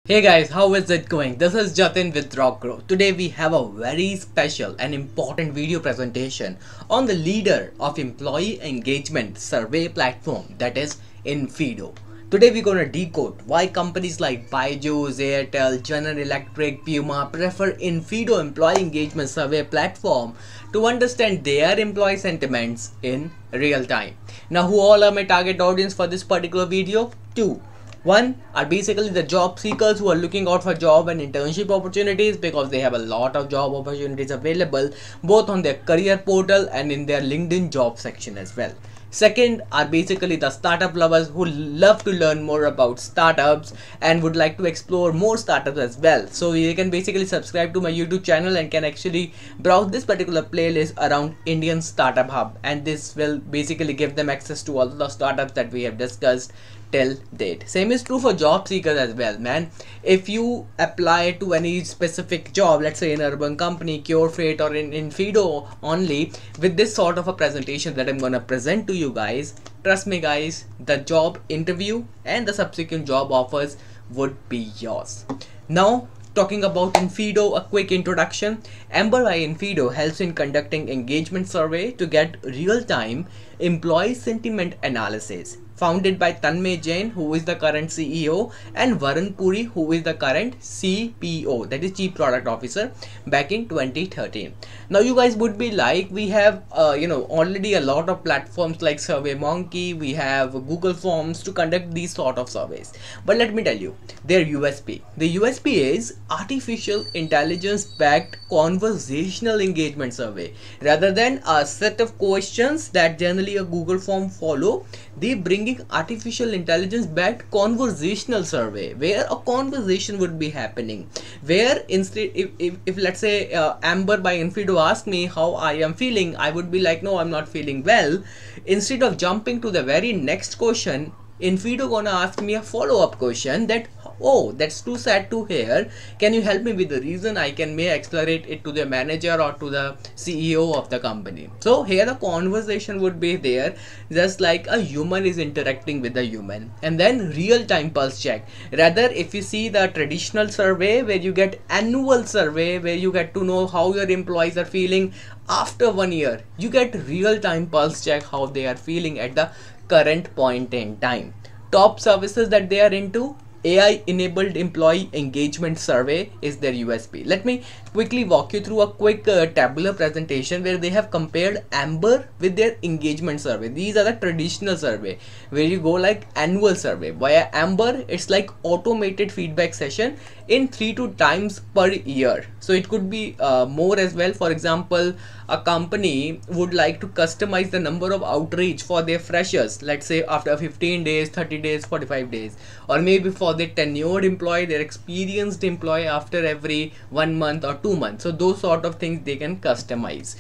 Hey guys, how is it going? This is Jatin with Rock Growth. Today we have a very special and important video presentation on the leader of Employee Engagement Survey Platform, that is Infeedo. Today we're gonna decode why companies like Byjus, Airtel, General Electric, Puma prefer Infeedo Employee Engagement Survey Platform to understand their employee sentiments in real time. Now, who all are my target audience for this particular video? Two. One are basically the job seekers who are looking out for job and internship opportunities because they have a lot of job opportunities available both on their career portal and in their LinkedIn job section as well. Second are basically the startup lovers who love to learn more about startups and would like to explore more startups as well. So you can basically subscribe to my YouTube channel and can actually browse this particular playlist around Indian Startup Hub, and this will basically give them access to all the startups that we have discussed till date. Same is true for job seekers as well, man. If you apply to any specific job, let's say in urban company, Cure Freight, or in Infeedo only, with this sort of a presentation that I'm gonna present to you guys, trust me guys, the job interview and the subsequent job offers would be yours. Now, talking about Infeedo, a quick introduction. Ember by Infeedo helps in conducting engagement survey to get real-time employee sentiment analysis. Founded by Tanmay Jain, who is the current CEO, and Varun Puri, who is the current CPO, that is Chief Product Officer, back in 2013. Now you guys would be like, we have already a lot of platforms like SurveyMonkey, we have Google Forms to conduct these sort of surveys. But let me tell you, their USP. The USP is artificial intelligence backed conversational engagement survey. Rather than a set of questions that generally a Google form follow, they bringing artificial intelligence backed conversational survey where a conversation would be happening, where instead if let's say Amber by Infeedo asked me how I am feeling, I would be like, no, I'm not feeling well. Instead of jumping to the very next question, Infeedo gonna ask me a follow-up question that, oh, that's too sad to hear, can you help me with the reason? I may accelerate it to the manager or to the CEO of the company. So here the conversation would be there, just like a human is interacting with a human. And then real-time pulse check. Rather, if you see the traditional survey where you get annual survey where you get to know how your employees are feeling after 1 year, you get real-time pulse check how they are feeling at the current point in time. Top services that they are into, AI enabled employee engagement survey is their USP. Let me quickly walk you through a quick tabular presentation where they have compared Amber with their engagement survey. These are the traditional survey where you go like annual survey. Via Amber, it's like automated feedback session in 3 to times per year. So it could be more as well. For example, a company would like to customize the number of outreach for their freshers, let's say after 15 days, 30 days, 45 days, or maybe for their tenured employee, their experienced employee after every 1 month or 2 months. So those sort of things they can customize.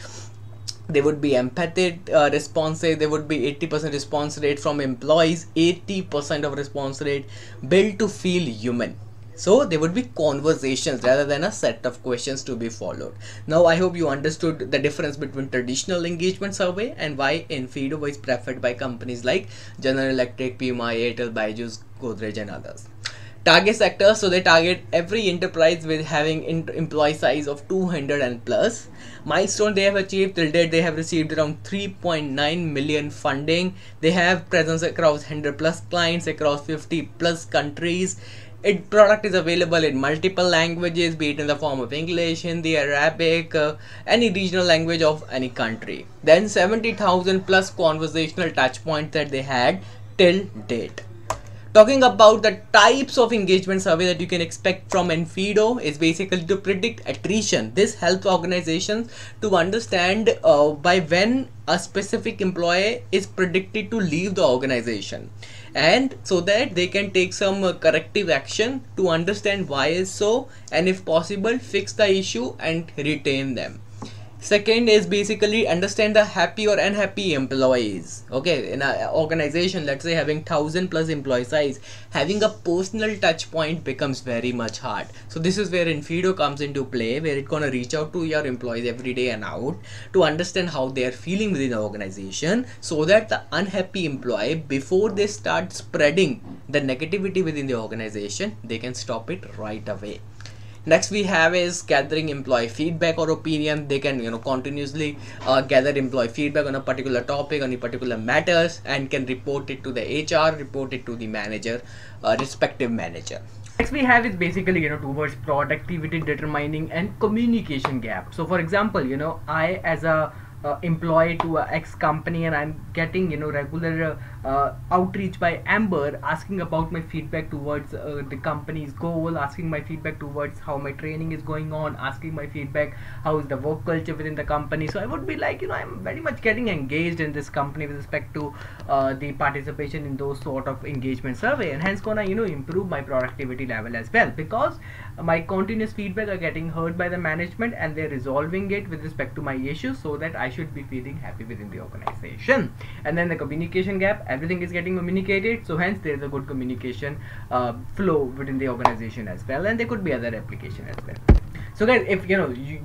They would be empathic responses. There would be 80% response rate from employees, 80% of response rate built to feel human. So there would be conversations rather than a set of questions to be followed. Now I hope you understood the difference between traditional engagement survey and why Infeedo is preferred by companies like General Electric, Puma, Airtel, Byjus, Godrej and others. Target sectors, so they target every enterprise with having employee size of 200 and plus. Milestone they have achieved till date, they have received around 3.9 million funding. They have presence across 100 plus clients across 50 plus countries. Its product is available in multiple languages, be it in the form of English, Hindi, Arabic, any regional language of any country. Then 70,000 plus conversational touch points that they had till date. Talking about the types of engagement survey that you can expect from Infeedo is basically to predict attrition. This helps organizations to understand by when a specific employee is predicted to leave the organization, and so that they can take some corrective action to understand why is so, and if possible fix the issue and retain them. Second is basically understand the happy or unhappy employees. Okay, in an organization, let's say having 1,000+ employee size, having a personal touch point becomes very much hard. So this is where Infeedo comes into play, where it's gonna reach out to your employees every day and out to understand how they are feeling within the organization, so that the unhappy employee, before they start spreading the negativity within the organization, they can stop it right away. Next we have is gathering employee feedback or opinion. They can continuously gather employee feedback on a particular topic, on a particular matters, and can report it to the HR, report it to the manager, respective manager. Next we have is basically towards productivity determining and communication gap. So for example, I as a employee to a X company, and I'm getting regular outreach by Amber asking about my feedback towards the company's goal, asking my feedback towards how my training is going on, asking my feedback how is the work culture within the company. So I would be like, I'm very much getting engaged in this company with respect to the participation in those sort of engagement survey, and hence gonna improve my productivity level as well, because my continuous feedback are getting heard by the management and they're resolving it with respect to my issues, so that I should be feeling happy within the organization. And then the communication gap, everything is getting communicated, so hence there is a good communication flow within the organization as well, and there could be other application as well. So guys, if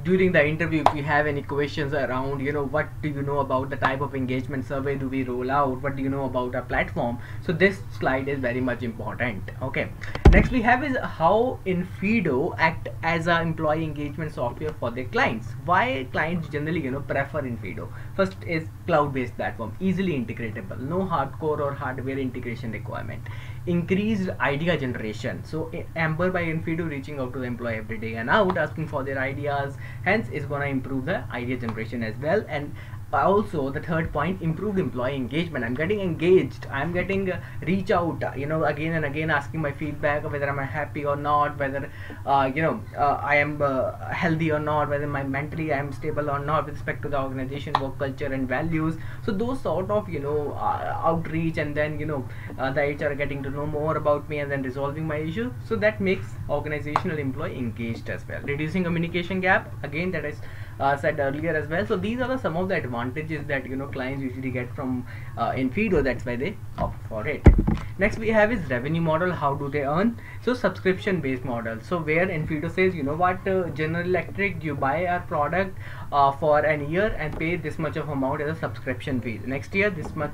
during the interview, if you have any questions around what do you know about the type of engagement survey do we roll out, what do you know about our platform, so this slide is very much important. Okay, next we have is how Infeedo act as a employee engagement software for their clients. Why clients generally prefer Infeedo? First is cloud-based platform, easily integratable, no hardcore or hardware integration requirement, increased idea generation. So Amber by Infeedo reaching out to the employee every day and out asking for their ideas, hence is gonna improve the idea generation as well. And also the third point, improved employee engagement. I'm getting engaged, I'm getting reach out again and again asking my feedback, whether I'm happy or not, whether I am healthy or not, whether my mentally I am stable or not with respect to the organization, work culture and values. So those sort of outreach, and then the HR getting to know more about me and then resolving my issue. So that makes organizational employee engaged as well. Reducing communication gap, again that is said earlier as well. So these are some of the advantages that clients usually get from Infeedo. That's why they opt for it. Next we have is revenue model. How do they earn? So subscription based model. So where Infeedo says, General Electric, you buy our product for an year and pay this much of amount as a subscription fee. Next year this much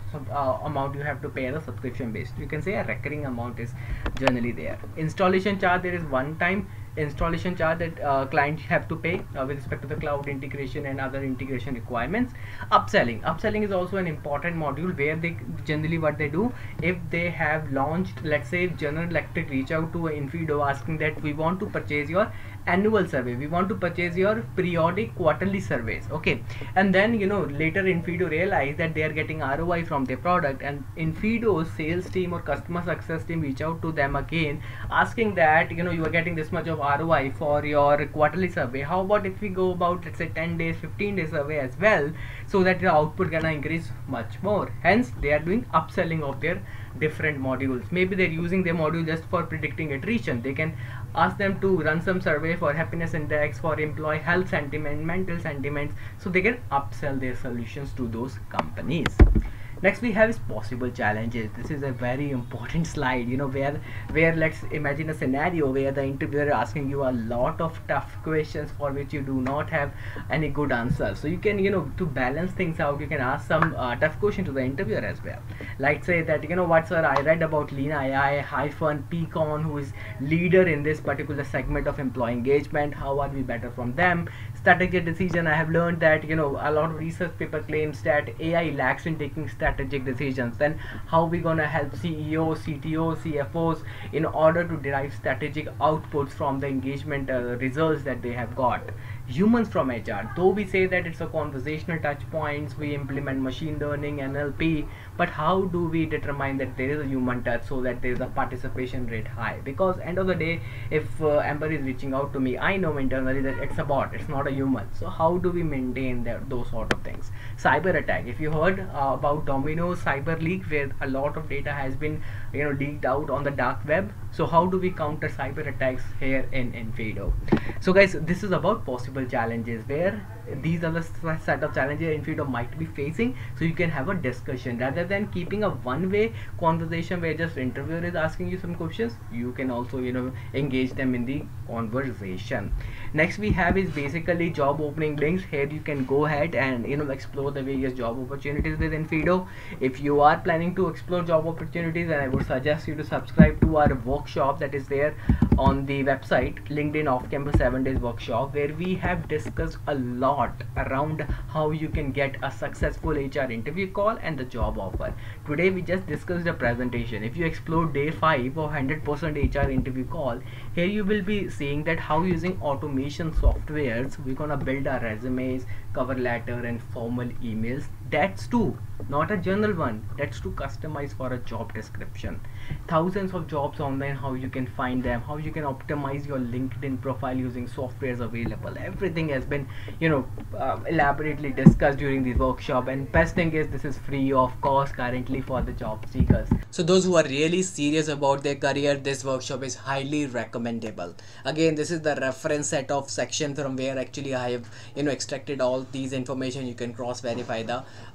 amount you have to pay as a subscription based. You can say a recurring amount is generally there. Installation charge, there is one time installation charge that clients have to pay with respect to the cloud integration and other integration requirements. Upselling is also an important module, where they generally what they do, if they have launched, let's say if General Electric reach out to Infeedo asking that we want to purchase your annual survey, we want to purchase your periodic quarterly surveys, okay, and then later Infeedo realize that they are getting ROI from their product, and Infeedo's sales team or customer success team reach out to them again asking that you are getting this much of ROI for your quarterly survey, how about if we go about, let's say 10 days 15 days survey as well, so that the output gonna increase much more. Hence they are doing upselling of their different modules. Maybe they're using their module just for predicting attrition, they can ask them to run some survey for happiness index, for employee health sentiment, mental sentiments, so they can upsell their solutions to those companies. Next we have is possible challenges. This is a very important slide, where let's imagine a scenario where the interviewer is asking you a lot of tough questions for which you do not have any good answers. So you can, to balance things out, you can ask some tough question to the interviewer as well. Like say that, what sir, I read about Lean AI hyphen Pecan, who is leader in this particular segment of employee engagement. How are we better from them? Strategic decision, I have learned that a lot of research paper claims that AI lacks in taking strategic decisions. Then how we gonna help CEOs, CTOs, CFOs in order to derive strategic outputs from the engagement results that they have got? Humans from HR, though we say that it's a conversational touch points, we implement machine learning, NLP, but how do we determine that there is a human touch so that there is a participation rate high? Because end of the day, if Amber is reaching out to me, I know internally that it's a bot, it's not a human. So how do we maintain those sort of things? Cyber attack, if you heard about Domino's cyber leak, where a lot of data has been leaked out on the dark web, So how do we counter cyber attacks here in Infeedo? So guys, this is about possible challenges, where these are the set of challenges Infeedo might be facing, so you can have a discussion rather than keeping a one-way conversation where just interviewer is asking you some questions. You can also engage them in the conversation. Next we have is basically job opening links. Here you can go ahead and explore the various job opportunities with Infeedo. If you are planning to explore job opportunities, then I would suggest you to subscribe to our workshop that is there on the website, LinkedIn Off Campus 7 Days Workshop, where we have discussed a lot around how you can get a successful HR interview call and the job offer. Today we just discussed the presentation. If you explore day 5 or 100% HR interview call, here you will be seeing that how using automation softwares we're gonna build our resumes, cover letter and formal emails. That's too not a general one, that's to customize for a job description. Thousands of jobs online, how you can find them, how you can optimize your LinkedIn profile using softwares available. Everything has been elaborately discussed during this workshop, and best thing is this is free of cost currently for the job seekers. So those who are really serious about their career, this workshop is highly recommendable. Again, this is the reference set of section from where actually I have extracted all these information. You can cross verify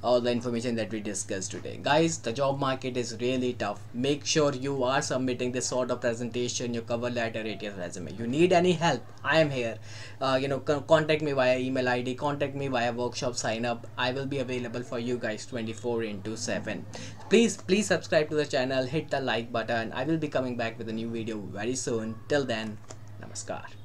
all the information that we discussed today. Guys, the job market is really tough. Make sure you are submitting this sort of presentation, your cover letter, ATS resume. You need any help, I am here. Contact me via email ID, contact me via workshop sign up. I will be available for you guys 24/7. Please subscribe to the channel, hit the like button. I will be coming back with a new video very soon. Till then, namaskar.